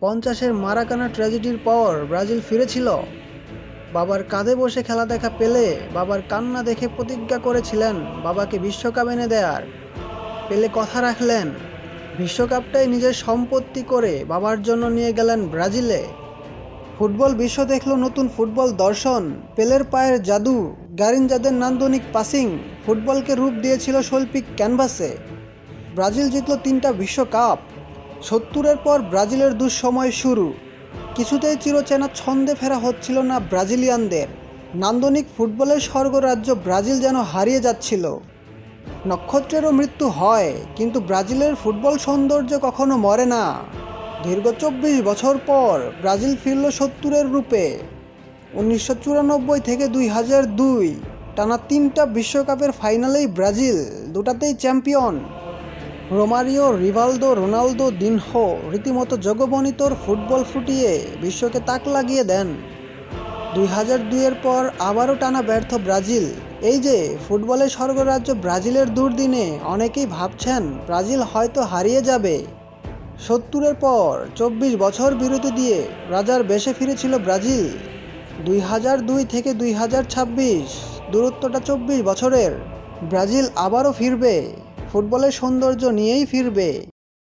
50-এর মারাকানা ট্র্যাজেডির পর ব্রাজিল ফিরেছিল। বাবার কাঁধে বসে খেলা দেখা পেলে বাবার কান্না দেখে প্রতিজ্ঞা করেছিলেন বাবাকে বিশ্বকাপ এনে দেয়ার। পেলে কথা রাখলেন, বিশ্বকাপটাই নিজের সম্পত্তি করে বাবার জন্য নিয়ে গেলেন ব্রাজিলে। ফুটবল বিশ্ব দেখল নতুন ফুটবল দর্শন। পেলের পায়ের জাদু, গারিনজাদের নান্দনিক পাসিং ফুটবলকে রূপ দিয়েছিল শৈল্পিক ক্যানভাসে। ব্রাজিল জিতল 3টা বিশ্বকাপ। 70-এর পর ব্রাজিলের দুঃসময় শুরু। কিছুতেই চিরচেনা ছন্দে ফেরা হচ্ছিল না ব্রাজিলিয়ানদের। নান্দনিক ফুটবলের স্বর্গরাজ্য ব্রাজিল যেন হারিয়ে যাচ্ছিল। নক্ষত্রেরও মৃত্যু হয়, কিন্তু ব্রাজিলের ফুটবল সৌন্দর্য কখনো মরে না। দীর্ঘ 24 বছর পর ব্রাজিল ফিরল 70-এর রূপে। 1994 থেকে 2002 টানা 3টা বিশ্বকাপের ফাইনালেই ব্রাজিল, দুটাতেই চ্যাম্পিয়ন। রোমারিও, রিভালদো, রোনালদো, দিনহো রীতিমতো জগবনিতর ফুটবল ফুটিয়ে বিশ্বকে তাক লাগিয়ে দেন। 2002-এর পর আবারও টানা ব্যর্থ ব্রাজিল। এই যে ফুটবলের স্বর্গরাজ্য ব্রাজিলের দুর্দিনে অনেকেই ভাবছেন ব্রাজিল হয়তো হারিয়ে যাবে। 70-এর পর 24 বছর বিরতি দিয়ে রাজার বেশে ফিরেছিল ব্রাজিল। 2002 থেকে 2026 দূরত্বটা 24 বছরের। ব্রাজিল আবারও ফিরবে, ফুটবলের সৌন্দর্য নিয়েই ফিরবে।